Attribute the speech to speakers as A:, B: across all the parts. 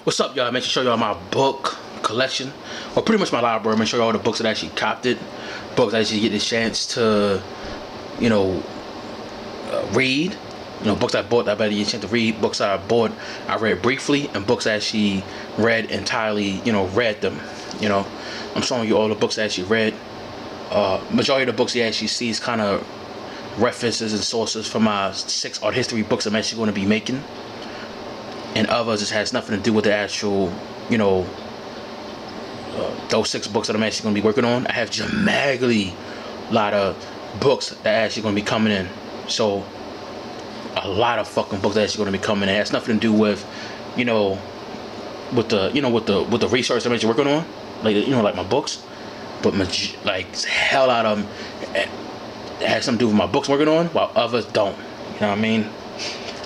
A: What's up, y'all? I'm going to show y'all my book collection, or pretty much my library. I'm going to show y'all the books that I actually copped it, books that I actually get the chance to, read. Books I bought that I better get a chance to read. Books I bought, I read briefly, and books I actually read entirely. Read them. I'm showing you all the books I actually read. Majority of the books you actually see is kind of references and sources from my 6 art history books I'm actually going to be making. And others, it has nothing to do with the actual, those 6 books that I'm actually going to be working on. I have just a magly lot of books that are actually going to be coming in. So, a lot of fucking books that are actually going to be coming in. It has nothing to do with, with the research I'm actually working on, like my books. But hell out of them, it has something to do with my books I'm working on, while others don't. You know what I mean?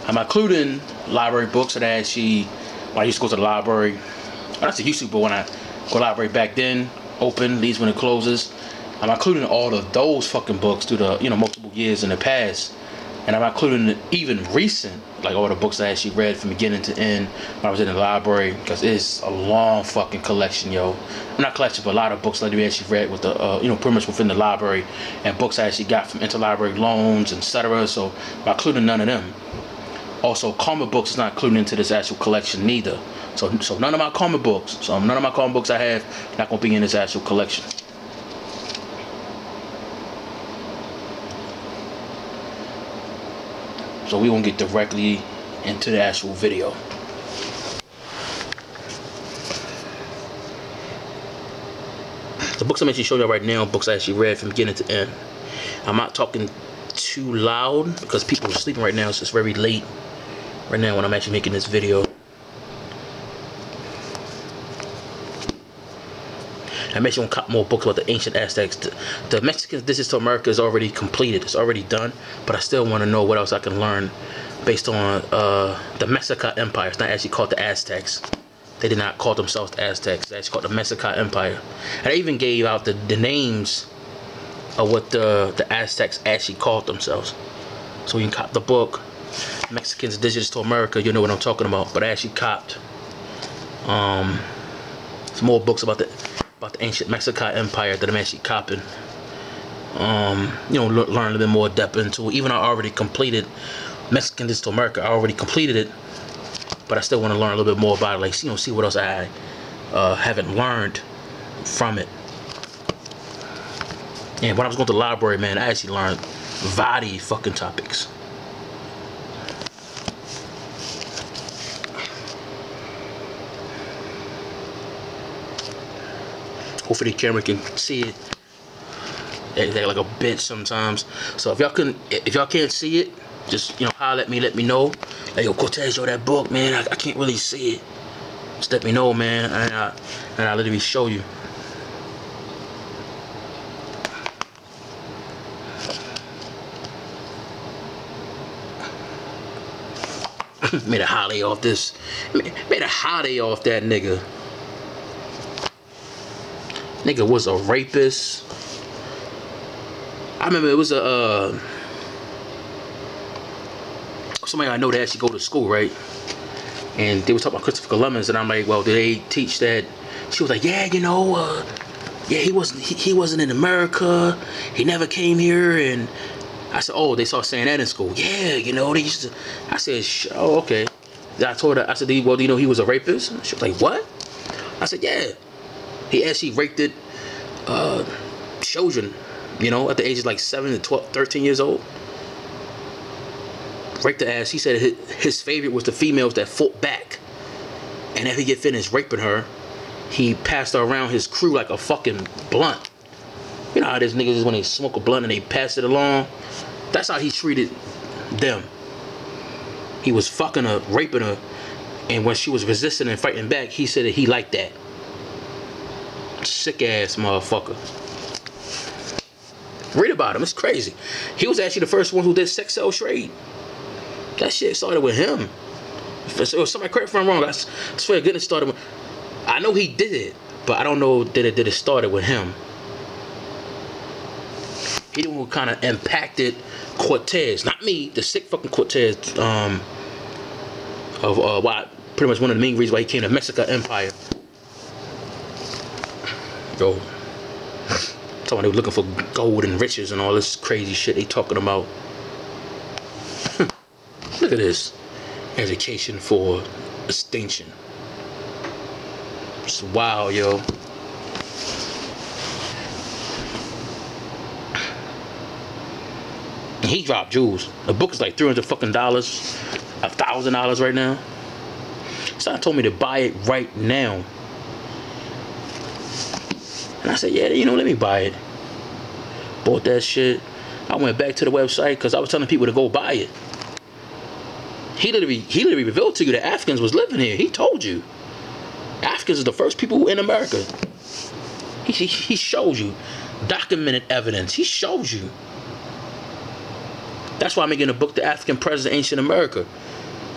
A: I'm including library books that I actually, when I used to go to the library, well, that's a YouTube, but when I go to the library back then, open, leaves when it closes, I'm including all of those fucking books through the, multiple years in the past. And I'm including even recent, like all the books I actually read from beginning to end when I was in the library, because it's a long fucking collection, yo. Not collection, but a lot of books that we actually read with the, pretty much within the library, and books I actually got from interlibrary loans, etc. So I'm including none of them. Also, comic books is not included into this actual collection neither. So none of my comic books, I have not gonna be in this actual collection. So we won't get directly into the actual video. The books I'm actually showing you right now, books I actually read from beginning to end. I'm not talking too loud because people are sleeping right now, so it's very late right now when I'm actually making this video. I'm actually gonna cop more books about the Ancient Aztecs. The Mexican Visits to America is already completed. It's already done, but I still want to know what else I can learn based on the Mexican Empire. It's not actually called the Aztecs. They did not call themselves the Aztecs. They actually called the Mexican Empire. And I even gave out the names of what the Aztecs actually called themselves. So you can cop the book Mexicans Visits to America. You know what I'm talking about. But I actually copped some more books about the ancient Mexican Empire that I'm actually copping. Learn a little bit more depth into it. Even I already completed Mexican Visits to America. I already completed it, but I still want to learn a little bit more about it. Like, see what else I haven't learned from it. And when I was going to the library, man, I actually learned variety fucking topics. Hopefully the camera can see it. They're like a bitch sometimes. So if y'all can't see it, just holler at me, let me know. Like, yo, Cortez, yo, that book, man, I can't really see it. Just let me know, man, and I'll literally show you. Made a holiday off this. Made a holiday off that nigga. Nigga was a rapist. I remember it was somebody I know that actually go to school, right? And they were talking about Christopher Columbus, and I'm like, well, do they teach that? She was like, yeah, yeah, he wasn't in America. He never came here. And I said, oh, they started saying that in school. Yeah, they used to. I said, oh, okay. I told her, I said, well, do you know he was a rapist? She was like, what? I said, yeah. He actually raped children, at the ages like 7 to 12, 13 years old. Raped the ass. He said his favorite was the females that fought back. And if he get finished raping her, he passed her around his crew like a fucking blunt. You know how these niggas is when they smoke a blunt and they pass it along? That's how he treated them. He was fucking her, raping her, and when she was resisting and fighting back, he said that he liked that. Sick ass motherfucker. Read about him, it's crazy. He was actually the first one who did sex cell trade. That shit started with him. If somebody correct me if I'm wrong, I swear to goodness started with. I know he did it, but I don't know did it started with him. He the one who kind of impacted Cortez, not me, the sick fucking Cortez. Of why Pretty much one of the main reasons why he came to Mexican Empire. Yo, talking they were looking for gold and riches and all this crazy shit they talking about. Look at this. Education for extinction. It's wild, yo. And he dropped jewels. The book is like $300 fucking $1,000 right now. Someone told me to buy it right now. And I said, yeah, you know, let me buy it. Bought that shit. I went back to the website because I was telling people to go buy it. He literally revealed to you that Africans was living here. He told you. Africans is the first people in America. He showed you. Documented evidence. He showed you. That's why I'm making a book, The African Presence, Ancient America.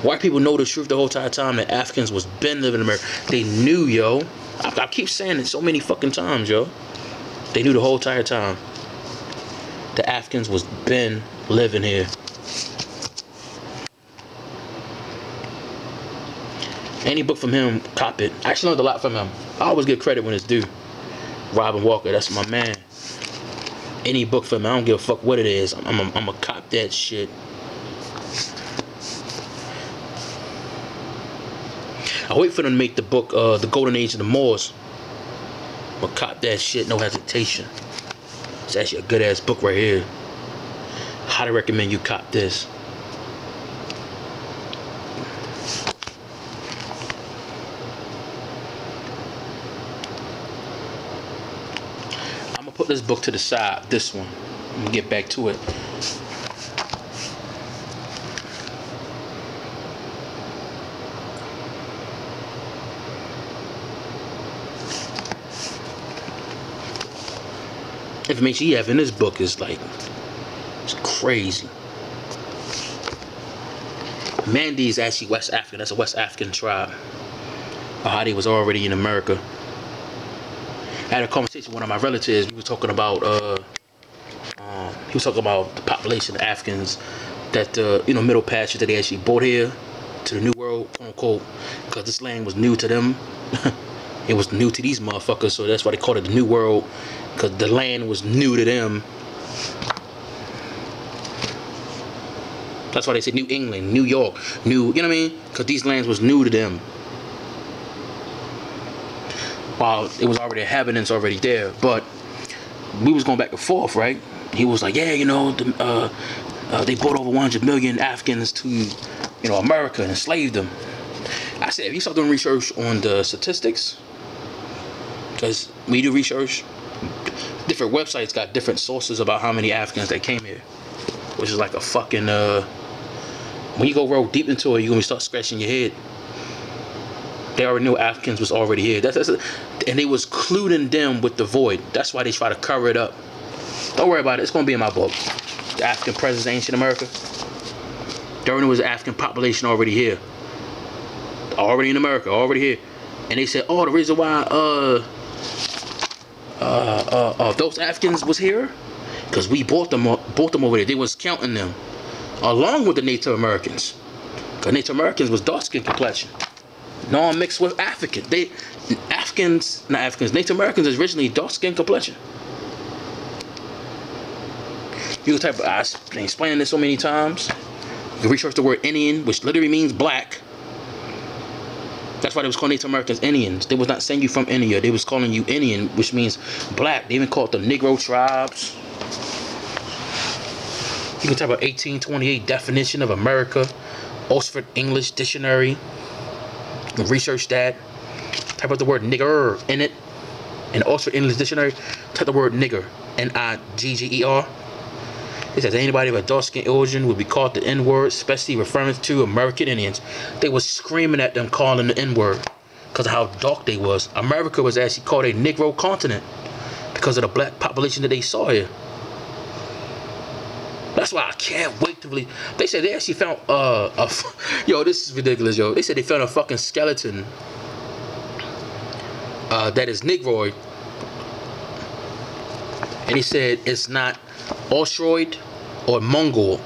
A: White people know the truth the whole entire time that Africans was been living in America. They knew, yo. I keep saying it so many fucking times, yo. They knew the whole entire time. The Africans was been living here. Any book from him, cop it. I actually learned a lot from him. I always give credit when it's due. Robin Walker, that's my man. Any book from him, I don't give a fuck what it is. I'm a cop that shit. I wait for them to make the book, The Golden Age of the Moors. I'm a cop that shit, no hesitation. It's actually a good ass book right here. Highly recommend you cop this. I'm gonna put this book to the side, this one. I'm gonna get back to it. Information he have in this book is like, it's crazy. Mandi is actually West African. That's a West African tribe. Bahati was already in America. I had a conversation with one of my relatives. We were talking about the population of Africans that Middle Passage that they actually brought here to the New World, quote unquote, because this land was new to them. It was new to these motherfuckers, so that's why they called it the New World, because the land was new to them. That's why they say New England, New York, new, you know what I mean? Because these lands was new to them. While it was already inhabitants already there, but we was going back and forth, right? He was like, yeah, they brought over 100 million Africans to, America and enslaved them. I said, if you start doing research on the statistics, because we do research, different websites got different sources about how many Africans that came here, which is like a fucking, when you go real deep into it, you're going to start scratching your head. They already knew Africans was already here. And they was cluing them with the void. That's why they try to cover it up. Don't worry about it. It's going to be in my book. The African Presence, Ancient America. They already knew was an African population already here. Already in America. Already here. And they said, oh, the reason why those Africans was here, because we bought them over there. They was counting them along with the Native Americans. Because Native Americans was dark skin complexion. Non-mixed with African. Native Americans is originally dark skin complexion. You can type, I've been explaining this so many times. You can research the word Indian, which literally means black. That's why they was calling Native Americans Indians. They was not saying you from India. They was calling you Indian, which means black. They even called them Negro tribes. You can type about 1828 definition of America, Oxford English Dictionary. You can research that. Type out the word nigger in it. In Oxford English Dictionary, type the word nigger. N-I-G-G-E-R. It says anybody of a dark skin origin would be called the N-word, especially referring to American Indians. They was screaming at them calling the N-word because of how dark they was. America was actually called a Negro continent because of the black population that they saw here. That's why I can't wait to believe. They said they actually found yo, this is ridiculous, yo. They said they found a fucking skeleton that is Negroid, and he said it's not Austroid or Mongol,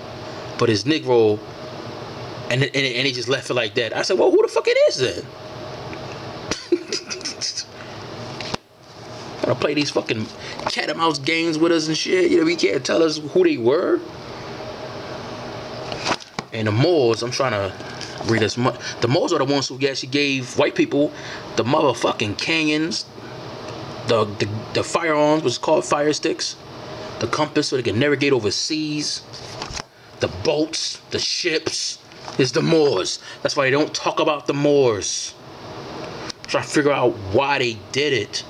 A: but it's Negro And he just left it like that. I said, well, who the fuck it is then? Gotta play these fucking cat and mouse games with us and shit. You know, he can't tell us who they were. And the Moors, I'm trying to read as much. The Moors are the ones who actually gave white people the motherfucking canyons, the firearms, which is called fire sticks, the compass so they can navigate over seas, the boats, the ships. Is the Moors. That's why they don't talk about the Moors. I'm trying to figure out why they did it.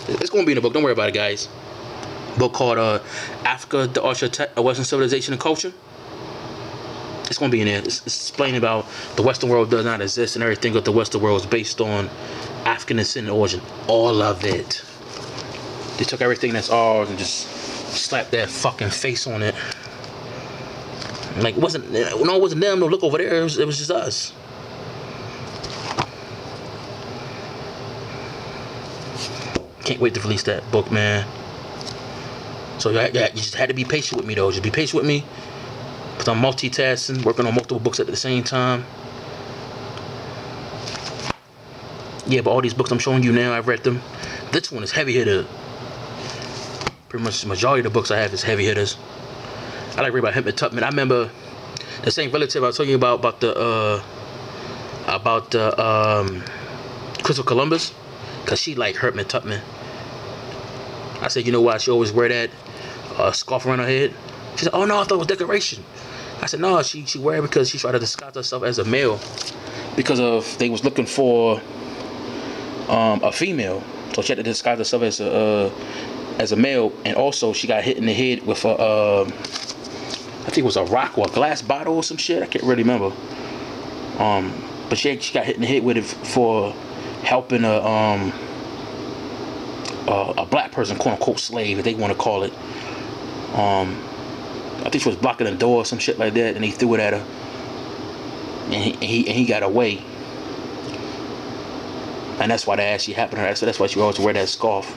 A: It's gonna be in the book. Don't worry about it, guys. Book called Africa, the Architect of Western Civilization and Culture. It's gonna be in there. It's explaining about the Western world does not exist and everything of the Western world is based on African descent and origin. All of it. They took everything that's ours and just slapped that fucking face on it. Like it wasn't them. No, look over there. It was just us. Can't wait to release that book, man. So you just had to be patient with me, though. Just be patient with me, because I'm multitasking, working on multiple books at the same time. Yeah, but all these books I'm showing you now, I've read them. This one is heavy hitter. Pretty much the majority of the books I have is heavy hitters. I like read about Hempman Tupman. I remember the same relative I was telling you about Christopher Columbus, because she liked Hempman Tupman. I said, you know why she always wear that scarf around her head? She said, oh no, I thought it was decoration. I said, no, she wear it because she tried to disguise herself as a male, because of they was looking for a female, so she had to disguise herself as a male. And also she got hit in the head with a I think it was a rock or a glass bottle or some shit. I can't really remember. But she got hit in the head with it for helping a black person, quote unquote slave, if they want to call it. I think she was blocking the door or some shit like that, and he threw it at her, and he got away. And that's why that actually happened to her. So that's why she always wear that scarf.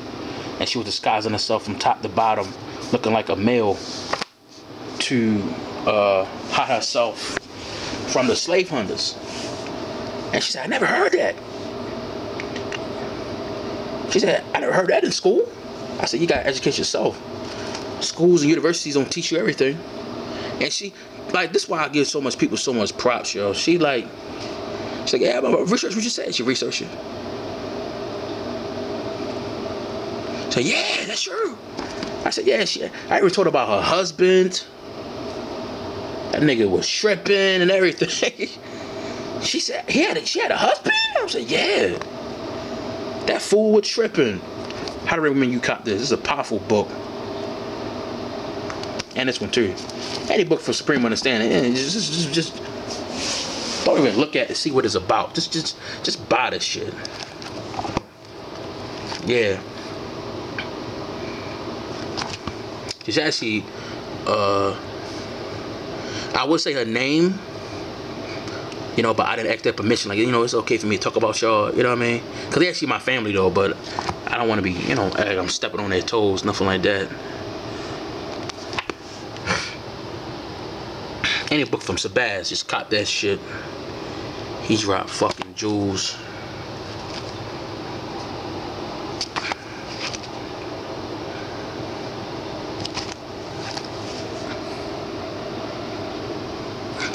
A: And she was disguising herself from top to bottom, looking like a male, to hide herself from the slave hunters. And she said, I never heard that. She said, I never heard that in school. I said, you gotta educate yourself. Schools and universities don't teach you everything. And she, like, this is why I give so much people so much props, yo. She's like, yeah, I'm research what you said. She researched it. So yeah, that's true. I said, yeah, I ever told her about her husband. That nigga was tripping and everything. She said, she had a husband? I said, yeah. That fool was tripping. How to recommend you cop this. This is a powerful book. And this one too. Any book for supreme understanding. Just don't even look at it, see what it's about. Just buy this shit. Yeah. She's actually, I would say her name, you know, but I didn't ask their permission. Like, you know, it's okay for me to talk about y'all, you know what I mean? Because they actually my family, though, but I don't want to be, you know, like I'm stepping on their toes, nothing like that. Any book from Sabaz, just cop that shit. He dropped fucking jewels.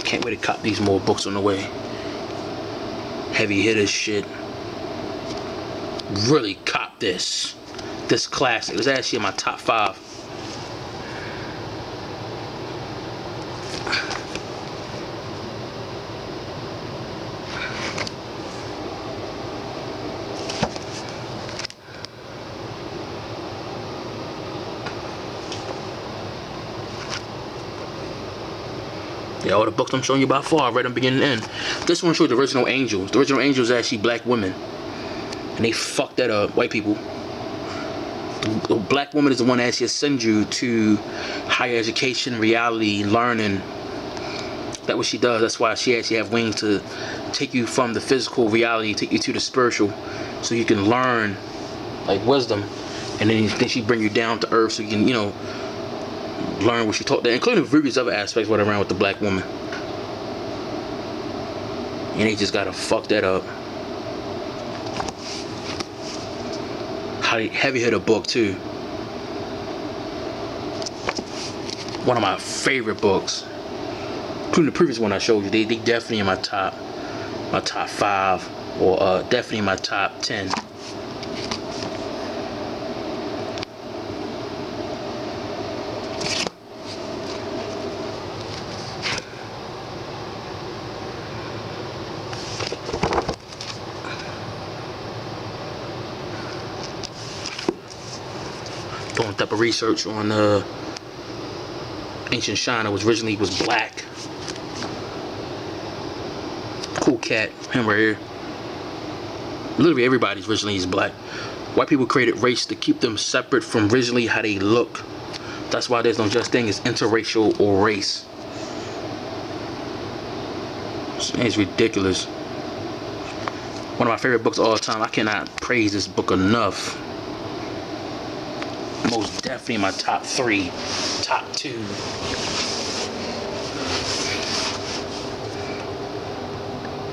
A: Can't wait to cop these more books on the way. Heavy hitter shit. Really cop this. This classic. It was actually in my top 5. Yeah, all the books I'm showing you by far, I read them beginning to end. This one shows the original angels. The original angels are actually black women. And they fucked that up, white people. The black woman is the one that actually sends you to higher education, reality, learning. That's what she does. That's why she actually have wings to take you from the physical reality, take you to the spiritual, so you can learn, like, wisdom. And then she bring you down to earth so you can, you know, learn what she taught there, including various other aspects went around with the black woman. And they just gotta fuck that up. Heavy hitter book too. One of my favorite books, including the previous one I showed you. They definitely in my top 5, or definitely in my top 10. Doing a type of research on Ancient China, which originally was black. Cool cat, him right here. Literally everybody's originally is black. White people created race to keep them separate from originally how they look. That's why there's no such thing as interracial or race. It's ridiculous. One of my favorite books of all time. I cannot praise this book enough. Most definitely in my top 3, top 2.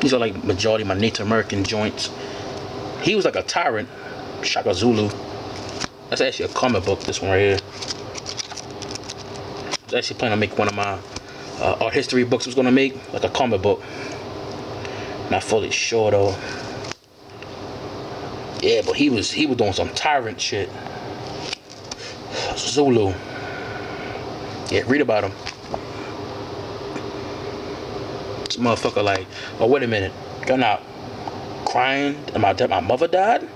A: These are like majority of my Native American joints. He was like a tyrant, Shaka Zulu. That's actually a comic book, this one right here. I was actually planning to make one of my art history books I was gonna make, like a comic book. Not fully sure though. Yeah, but he was doing some tyrant shit. Zulu. Yeah, read about him. This motherfucker like, oh wait a minute, y'all not crying that my mother died?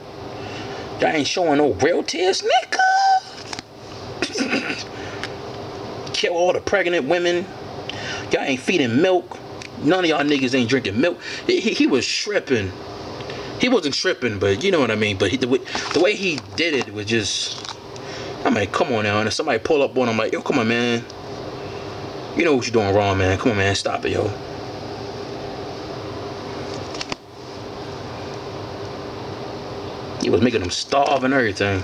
A: Y'all ain't showing no real tears, nigga. Kill all the pregnant women. Y'all ain't feeding milk. None of y'all niggas ain't drinking milk. He was tripping. He wasn't tripping, but you know what I mean. But the way he did it was just, I mean, come on now. And if somebody pull up on him like, yo, come on, man. You know what you're doing wrong, man. Come on, man. Stop it, yo. He was making them starve and everything.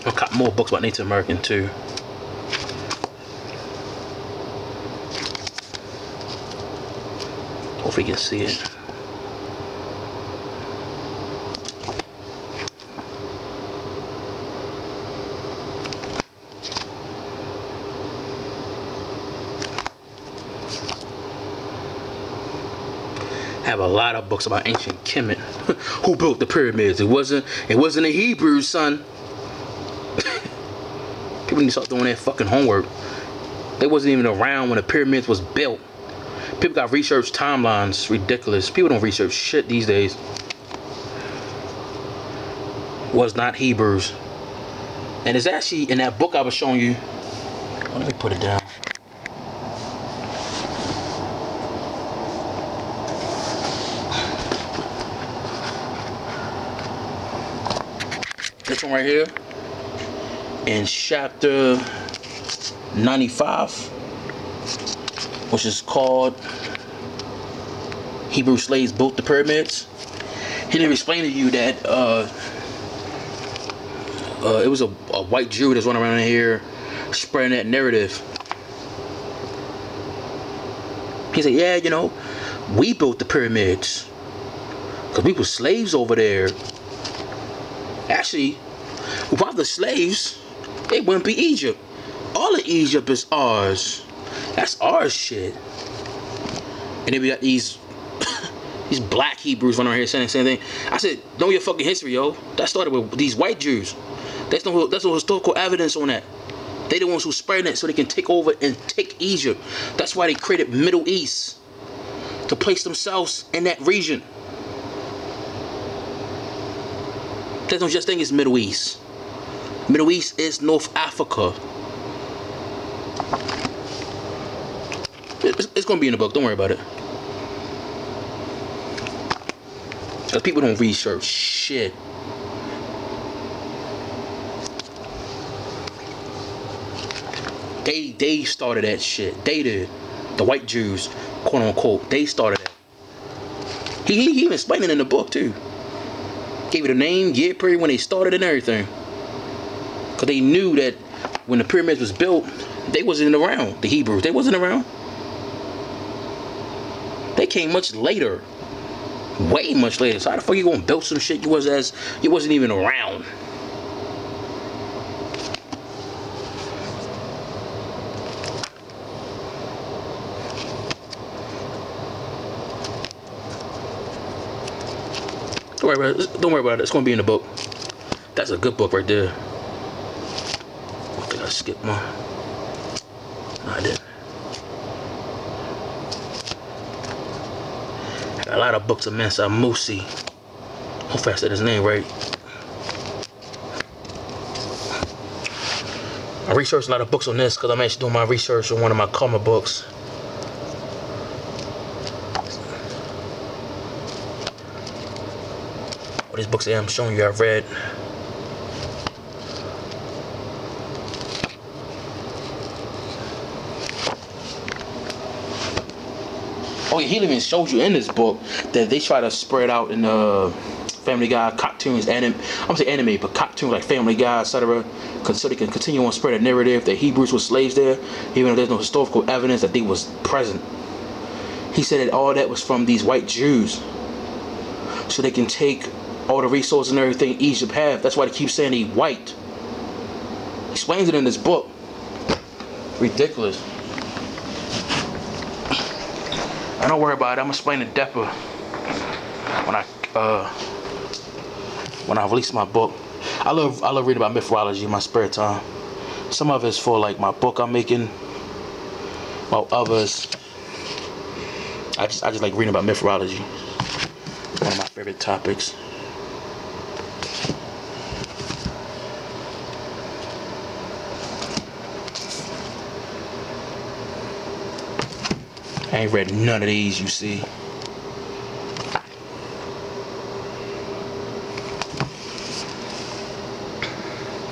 A: I got more books about Native American too. Hopefully you can see it. I have a lot of books about ancient Kemet. Who built the pyramids? It wasn't the Hebrews, son. People need to start doing their fucking homework. They wasn't even around when the pyramids was built. People got research timelines. Ridiculous. People don't research shit these days. Was not Hebrews. And it's actually in that book I was showing you. Oh, let me put it down. This one right here. In chapter 95, which is called Hebrew Slaves Built the Pyramids. He didn't explain to you that it was a white Jew that's running around in here spreading that narrative. He said, yeah, you know, we built the pyramids because we were slaves over there. Actually, without the slaves, it wouldn't be Egypt. All of Egypt is ours. That's our shit. And then we got these these black Hebrews running around here saying the same thing. I said, know your fucking history, yo. That started with these white Jews. That's no historical evidence on that. They the ones who spread it so they can take over and take Egypt. That's why they created Middle East, to place themselves in that region. There's no such thing as Middle East. Middle East is North Africa. It's gonna be in the book. Don't worry about it. Because people don't research shit. They started that shit. They did. The white Jews, quote unquote. They started that. He even explained it in the book too. Gave it a name, year period when they started and everything. Because they knew that when the pyramids was built, they wasn't around. The Hebrews, they wasn't around. They came much later. Way much later. So how the fuck you gonna build some shit you wasn't even around? Don't worry about it. It's gonna be in the book. That's a good book right there. I think I skipped one. No, I didn't. I got a lot of books of Mansa Musi. Hopefully I said his name right. I researched a lot of books on this because I'm actually doing my research on one of my karma books. All these books that I'm showing you I've read. Oh yeah, he even showed you in this book that they try to spread out in the Family Guy cartoons, I'm gonna say anime, but cartoons like Family Guy, etc. So they can continue on spread a narrative that Hebrews were slaves there, even though there's no historical evidence that they was present. He said that all that was from these white Jews, so they can take all the resources and everything Egypt have. That's why they keep saying they white. He explains it in this book. Ridiculous. I don't worry about it. I'm gonna explain to Deppa when I release my book. I love reading about mythology in my spare time. Some of it's for like my book I'm making, while others I just like reading about mythology. One of my favorite topics. I ain't read none of these, you see.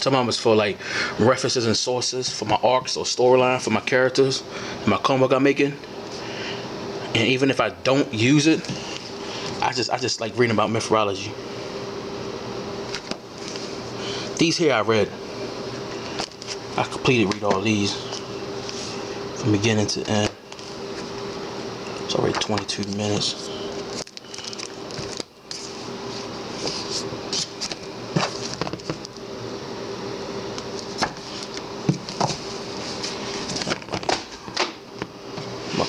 A: Some of them is for like references and sources for my arcs or storyline for my characters, my comic book I'm making. And even if I don't use it, I just like reading about mythology. These here I read. I completely read all these from beginning to end. It's already 22 minutes.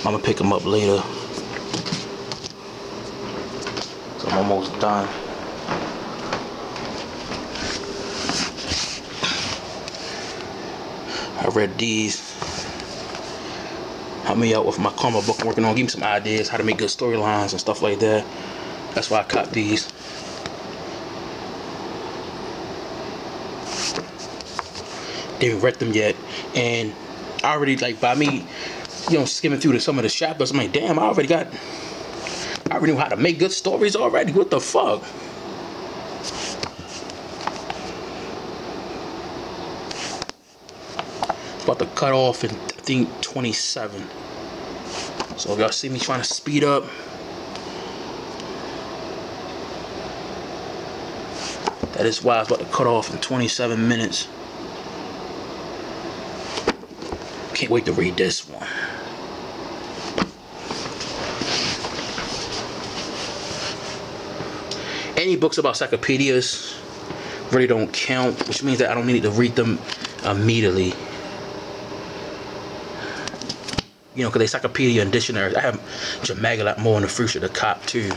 A: I'm gonna pick them up later. So I'm almost done. I read these. Help me out with my karma book I'm working on. Give me some ideas how to make good storylines and stuff like that. That's why I caught these. Didn't read them yet, and I already like by me, skimming through some of the chapters. I'm like, damn, I already know how to make good stories already. What the fuck? It's about to cut off in I think 27. So if y'all see me trying to speed up, that is why it's about to cut off in 27 minutes. Can't wait to read this one. Any books about encyclopedias really don't count, which means that I don't need to read them immediately. Because the encyclopedia and dictionaries, I have Jamaica a lot more in the future to cop too.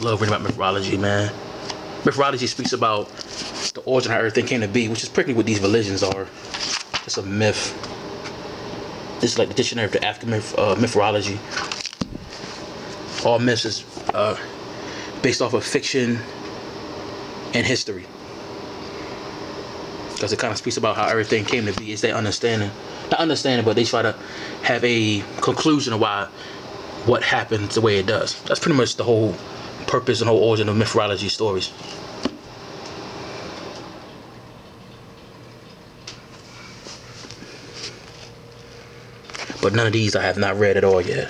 A: Love reading about mythology, man. Mythology speaks about the origin of how everything came to be, which is pretty what these religions are. It's a myth. This is like the dictionary of the African mythology. All myths is based off of fiction and history. Because it kind of speaks about how everything came to be. It's their understanding. Not understanding, but they try to have a conclusion of what happens the way it does. That's pretty much the whole purpose and whole origin of mythology stories. But none of these I have not read at all yet.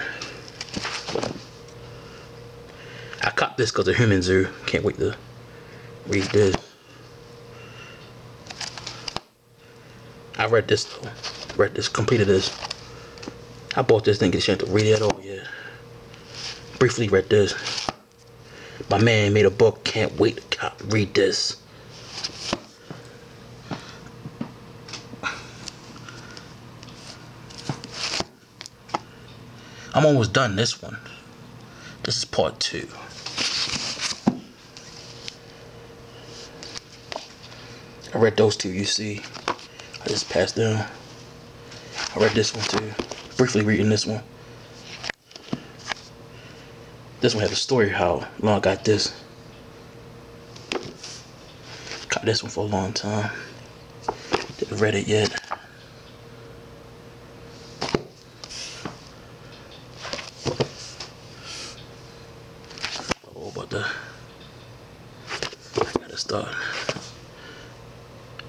A: got this because of Human Zoo. Can't wait to read this. I read this though. Read this, completed this. I bought this, didn't get a chance to read it at all yet. Briefly read this. My man made a book, can't wait to read this. I'm almost done this one. This is part 2. I read those 2, you see. I just passed down. I read this one too. Briefly reading this one. This one has a story how long I got this. Got this one for a long time. Didn't read it yet. Oh, but I gotta start.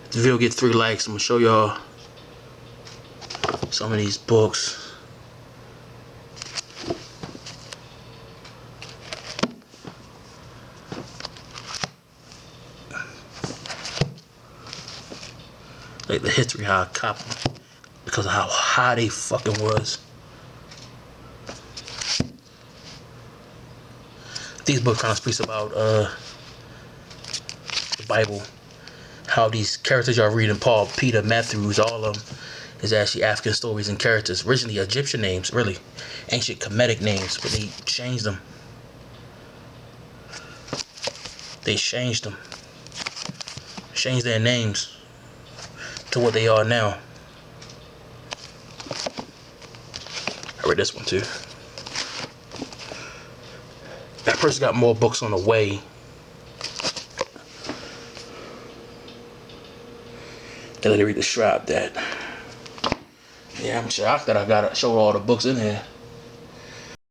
A: If the video gets 3 likes, I'm gonna show y'all some of these books. Like the history, how I copped them because of how high they fucking was. These books kind of speaks about the Bible, how these characters y'all reading, Paul, Peter, Matthews, all of them is actually African stories and characters. Originally Egyptian names, really ancient Kemetic names, but they changed them. They changed them, changed their names to what they are now. I read this one too. That person got more books on the way. They let me read the Shroud that. Yeah, I'm shocked that I got showed all the books in here.